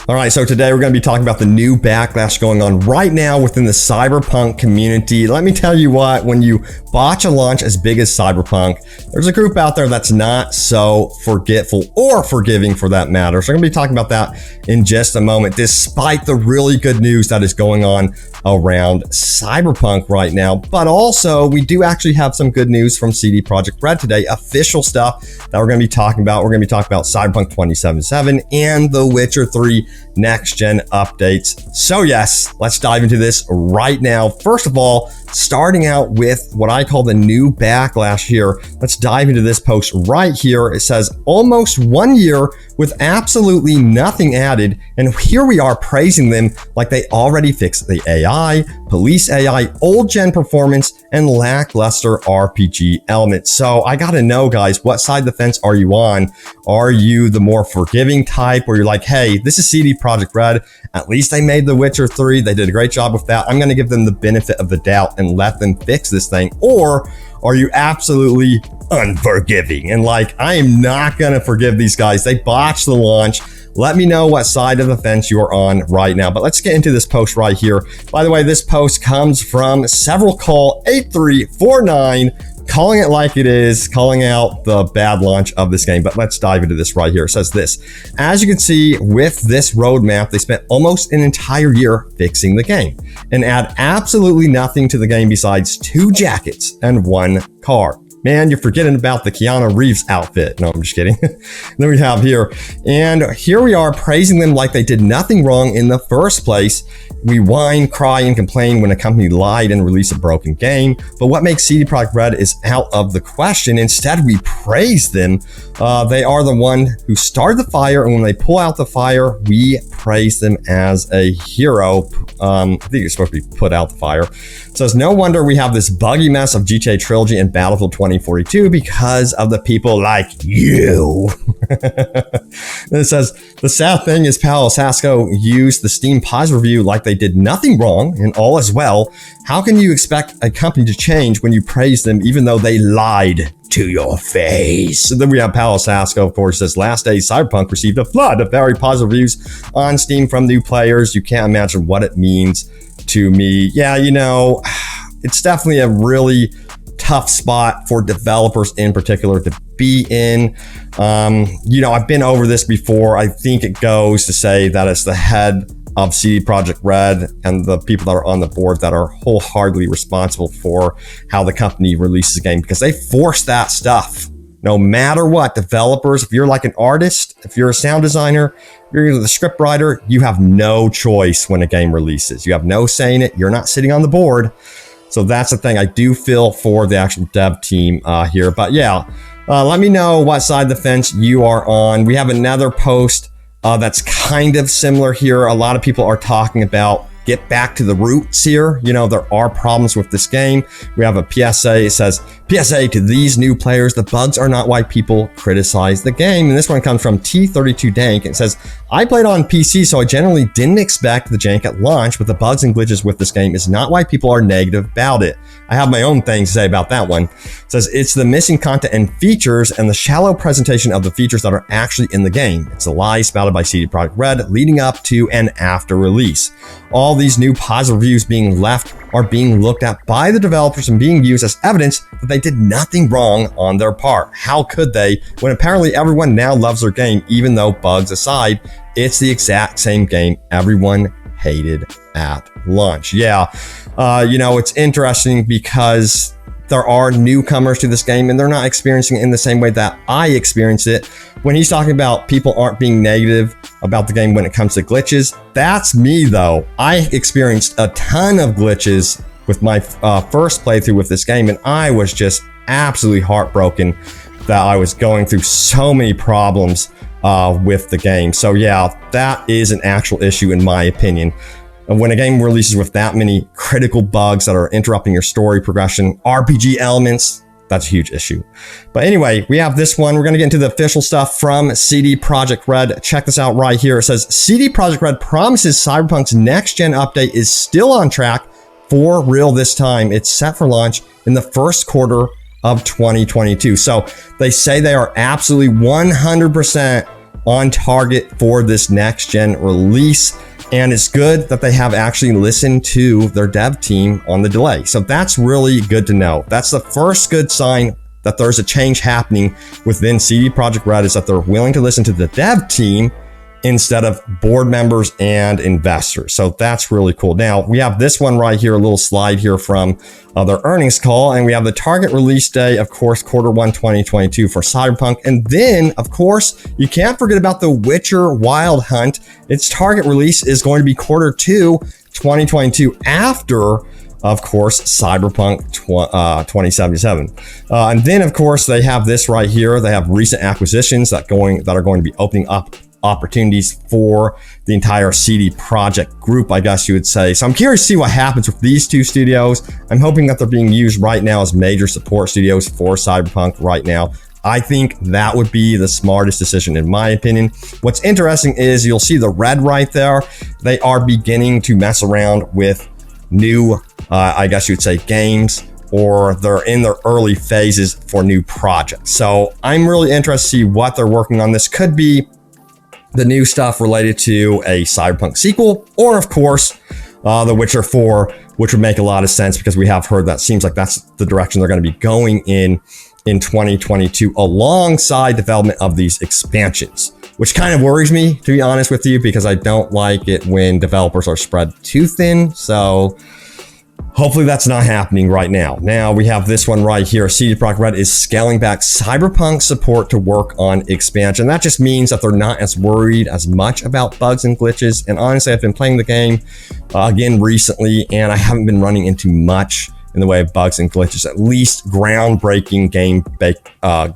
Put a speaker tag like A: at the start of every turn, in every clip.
A: All right, so today we're going to be talking about the new backlash going on right now within the Cyberpunk community. Let me tell you what, when you botch a launch as big as Cyberpunk, there's a group out there that's not so forgetful or forgiving for that matter. So we're going to be talking about that in just a moment, despite the really good news that is going on around Cyberpunk right now. But also, we do actually have some good news from CD Projekt RED today, official stuff that we're going to be talking about. We're going to be talking about Cyberpunk 2077 and The Witcher 3 next-gen updates. So yes, let's dive into this right now. First of all, starting out with what I call the new backlash here. Let's dive into this post right here. It says, almost 1 year with absolutely nothing added, and here we are praising them like they already fixed the AI, police AI, old gen performance, and lackluster RPG elements. So I gotta know, guys, what side of the fence are you on? Are you the more forgiving type where you're like, hey, this is CD Projekt RED, at least they made The Witcher 3, they did a great job with that, I'm gonna give them the benefit of the doubt and let them fix this thing? Or are you absolutely unforgiving and like, I am not gonna forgive these guys, they botched the launch? Let me know what side of the fence you're on right now. But let's get into this post right here. By the way, this post comes from Several Call 8349, calling it like it is, calling out the bad launch of this game. But let's dive into this right here. It says this: as you can see with this roadmap, they spent almost an entire year fixing the game and add absolutely nothing to the game besides 2 jackets and 1 car. Man, you're forgetting about the Keanu Reeves outfit. No, I'm just kidding. Then we have here, and here we are praising them like they did nothing wrong in the first place. We whine, cry, and complain when a company lied and released a broken game. But what makes CD Projekt RED is out of the question. Instead, we praise them. They are the one who started the fire, and when they pull out the fire, we praise them as a hero. I think you're supposed to be put out the fire. It says, no wonder we have this buggy mess of GTA Trilogy and Battlefield 2042 because of the people like you. Then it says, the sad thing is Palo Sasco used the Steam positive review like they did nothing wrong and all is well. How can you expect a company to change when you praise them even though they lied to your face? And then we have Palo Sasco, of course, says, last day Cyberpunk received a flood of very positive reviews on Steam from new players. You can't imagine what it means to me. Yeah, you know, it's definitely a really tough spot for developers in particular to be in. You know, I've been over this before. I think it goes to say that it's the head of CD Projekt RED and the people that are on the board that are wholeheartedly responsible for how the company releases a game, because they force that stuff. No matter what, developers, if you're like an artist, if you're a sound designer, if you're the script writer, you have no choice when a game releases. You have no say in it. You're not sitting on the board. So that's the thing. I do feel for the actual dev team here. But yeah, let me know what side of the fence you are on. We have another post that's kind of similar here. A lot of people are talking about get back to the roots here. You know, there are problems with this game. We have a PSA. It says, PSA to these new players, the bugs are not why people criticize the game. And this one comes from T32 Dank. It says, I played on PC, so I generally didn't expect the jank at launch, but the bugs and glitches with this game is not why people are negative about it. I have my own things to say about that one. It says, it's the missing content and features and the shallow presentation of the features that are actually in the game. It's a lie spouted by CD Projekt RED leading up to and after release. All these new positive reviews being left are being looked at by the developers and being used as evidence that they did nothing wrong on their part. How could they, when apparently everyone now loves their game, even though bugs aside, it's the exact same game everyone hated at launch. Yeah, you know, it's interesting because there are newcomers to this game and they're not experiencing it in the same way that I experienced it. When he's talking about people aren't being negative about the game when it comes to glitches, that's me though. I experienced a ton of glitches with my first playthrough with this game, and I was just absolutely heartbroken that I was going through so many problems with the game. So yeah, that is an actual issue in my opinion. And when a game releases with that many critical bugs that are interrupting your story progression, RPG elements, that's a huge issue. But anyway, we have this one. We're going to get into the official stuff from CD Projekt RED. Check this out right here. It says, CD Projekt RED promises Cyberpunk's next-gen update is still on track for real this time. It's set for launch in the first quarter of 2022. So they say they are absolutely 100% on target for this next gen release. And it's good that they have actually listened to their dev team on the delay. So that's really good to know. That's the first good sign that there's a change happening within CD Projekt RED, is that they're willing to listen to the dev team instead of board members and investors. So that's really cool. Now we have this one right here, a little slide here from their earnings call, and we have the target release day, of course, Q1 2022 for Cyberpunk. And then, of course, you can't forget about The Witcher Wild Hunt. Its target release is going to be Q2 2022 after, of course, Cyberpunk 2077. And then, of course, they have this right here. They have recent acquisitions that are going to be opening up opportunities for the entire CD Projekt group, I guess you would say. So I'm curious to see what happens with these two studios. I'm hoping that they're being used right now as major support studios for Cyberpunk right now. I think that would be the smartest decision in my opinion. What's interesting is you'll see the red right there. They are beginning to mess around with new, I guess you'd say, games, or they're in their early phases for new projects. So I'm really interested to see what they're working on. This could be the new stuff related to a Cyberpunk sequel, or of course, The Witcher 4, which would make a lot of sense because we have heard that seems like that's the direction they're going to be going in 2022 alongside development of these expansions, which kind of worries me, to be honest with you, because I don't like it when developers are spread too thin. So hopefully that's not happening right now. Now we have this one right here. CD Projekt RED is scaling back Cyberpunk support to work on expansion. That just means that they're not as worried as much about bugs and glitches. And honestly, I've been playing the game again recently, and I haven't been running into much in the way of bugs and glitches, at least groundbreaking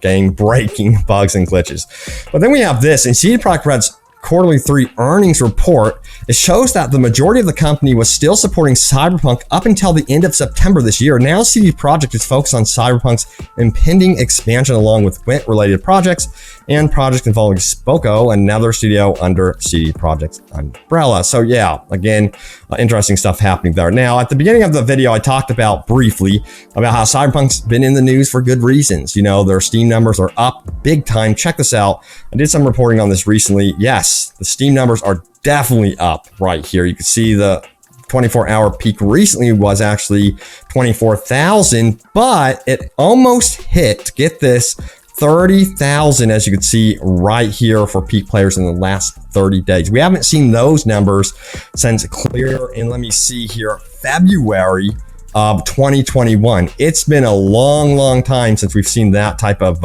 A: game-breaking bugs and glitches. But then we have this in CD Projekt RED's quarterly 3 earnings report. It shows that the majority of the company was still supporting Cyberpunk up until the end of September this year. Now CD Projekt is focused on Cyberpunk's impending expansion along with Gwent-related projects and projects involving Spoko, another studio under CD Projekt's umbrella. So yeah, again, interesting stuff happening there. Now, at the beginning of the video, I talked about briefly about how Cyberpunk's been in the news for good reasons. You know, their Steam numbers are up big time. Check this out. I did some reporting on this recently. Yes, the Steam numbers are definitely up right here. You can see the 24-hour peak recently was actually 24,000, but it almost hit, get this, 30,000, as you can see right here, for peak players in the last 30 days. We haven't seen those numbers since clear in, let me see here, February of 2021. It's been a long time since we've seen that type of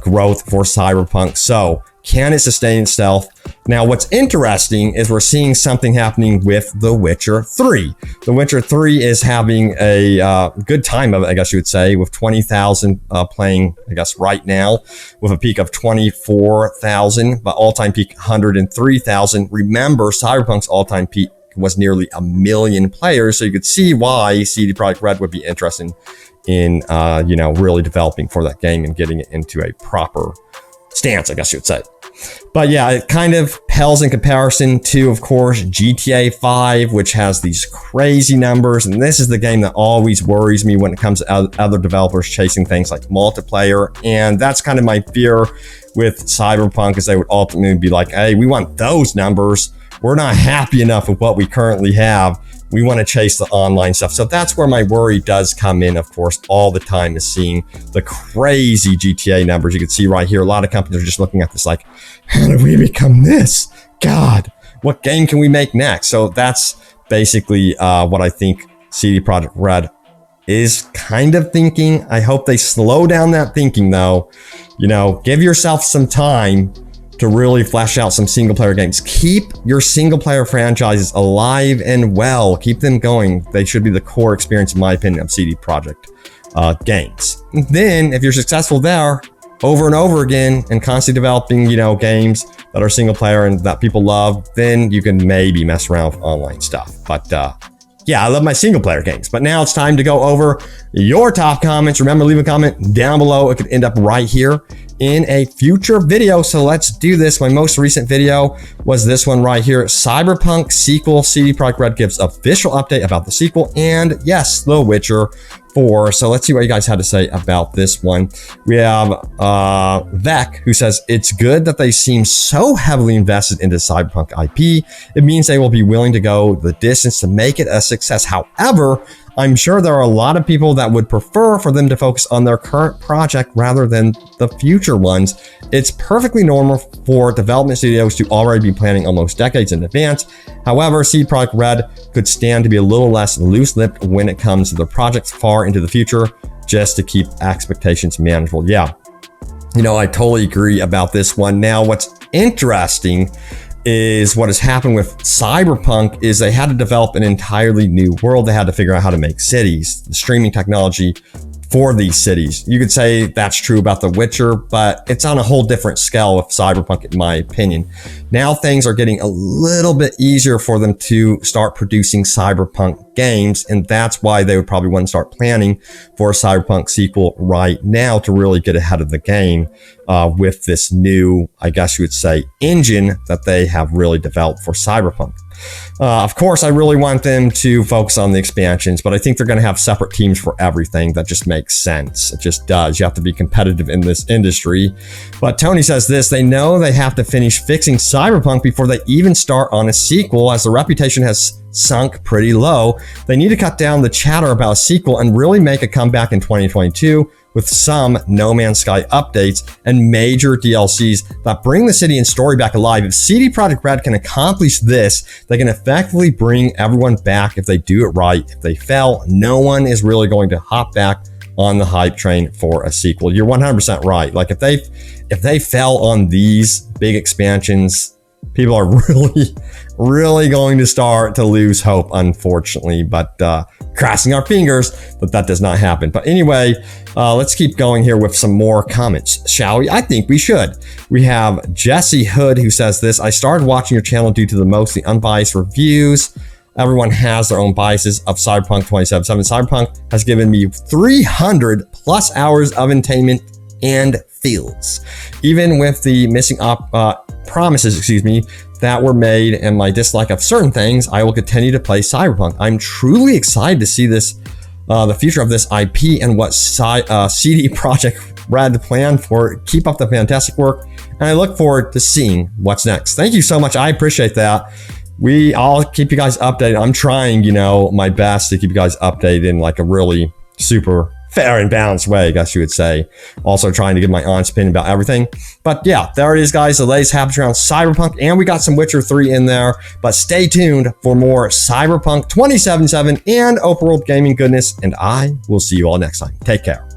A: growth for Cyberpunk. So can it sustain itself? Now, what's interesting is we're seeing something happening with The Witcher 3. The Witcher 3 is having a good time of it, I guess you would say, with 20,000 playing, I guess, right now, with a peak of 24,000, but all-time peak 103,000. Remember, Cyberpunk's all-time peak was nearly 1 million players, so you could see why CD Projekt RED would be interested in, really developing for that game and getting it into a proper stance, I guess you would say. But yeah, it kind of pales in comparison to, of course, GTA 5, which has these crazy numbers. And this is the game that always worries me when it comes to other developers chasing things like multiplayer. And that's kind of my fear with Cyberpunk, is they would ultimately be like, hey, we want those numbers. We're not happy enough with what we currently have. We want to chase the online stuff. So that's where my worry does come in, of course, all the time, is seeing the crazy GTA numbers. You can see right here, a lot of companies are just looking at this like, how do we become this? God, what game can we make next? So that's basically what I think CD Projekt RED is kind of thinking. I hope they slow down that thinking though. You know, give yourself some time to really flesh out some single player games. Keep your single player franchises alive and well. Keep them going. They should be the core experience, in my opinion, of CD Projekt games. And then if you're successful there over and over again and constantly developing, games that are single player and that people love, then you can maybe mess around with online stuff. But yeah, I love my single player games. But now it's time to go over your top comments. Remember, leave a comment down below. It could end up right here in a future video. So let's do this. My most recent video was this one right here. Cyberpunk sequel. CD Projekt RED gives official update about the sequel. And yes, The Witcher 4. So let's see what you guys had to say about this one. We have Vec, who says, it's good that they seem so heavily invested into Cyberpunk IP. It means they will be willing to go the distance to make it a success. However, I'm sure there are a lot of people that would prefer for them to focus on their current project rather than the future ones. It's perfectly normal for development studios to already be planning almost decades in advance. However, CD Projekt RED could stand to be a little less loose-lipped when it comes to the projects far into the future, just to keep expectations manageable. Yeah, you know, I totally agree about this one. Now, what's interesting is what has happened with Cyberpunk is they had to develop an entirely new world. They had to figure out how to make cities, the streaming technology for these cities. You could say that's true about The Witcher, but it's on a whole different scale with Cyberpunk, in my opinion. Now things are getting a little bit easier for them to start producing Cyberpunk games, and that's why they would probably want to start planning for a Cyberpunk sequel right now to really get ahead of the game with this new, I guess you would say, engine that they have really developed for Cyberpunk. Of course, I really want them to focus on the expansions, but I think they're going to have separate teams for everything. That just makes sense. It just does. You have to be competitive in this industry. But Tony says this, they know they have to finish fixing Cyberpunk before they even start on a sequel, as the reputation has sunk pretty low. They need to cut down the chatter about a sequel and really make a comeback in 2022 with some No Man's Sky updates and major DLCs that bring the city and story back alive. If CD Projekt RED can accomplish this, they can effectively bring everyone back if they do it right. If they fail, no one is really going to hop back on the hype train for a sequel. You're 100% right. Like if they fell on these big expansions, people are really going to start to lose hope, unfortunately, but crossing our fingers that does not happen. But anyway, let's keep going here with some more comments, shall we? I think we should. We have Jesse Hood, who says this, I started watching your channel due to the mostly unbiased reviews. Everyone has their own biases of Cyberpunk 2077. Cyberpunk has given me 300 plus hours of entertainment and feels. Even with the missing promises, that were made and my dislike of certain things, I will continue to play Cyberpunk. I'm truly excited to see this, the future of this IP and what CD Projekt RED planned for. Keep up the fantastic work, and I look forward to seeing what's next. Thank you so much. I appreciate that. I'll keep you guys updated. I'm trying, my best to keep you guys updated in like a really super fair and balanced way, I guess you would say. Also trying to give my honest opinion about everything. But yeah, there it is, guys. The latest happens around Cyberpunk, and we got some Witcher 3 in there. But stay tuned for more Cyberpunk 2077 and open world gaming goodness, and I will see you all next time. Take care.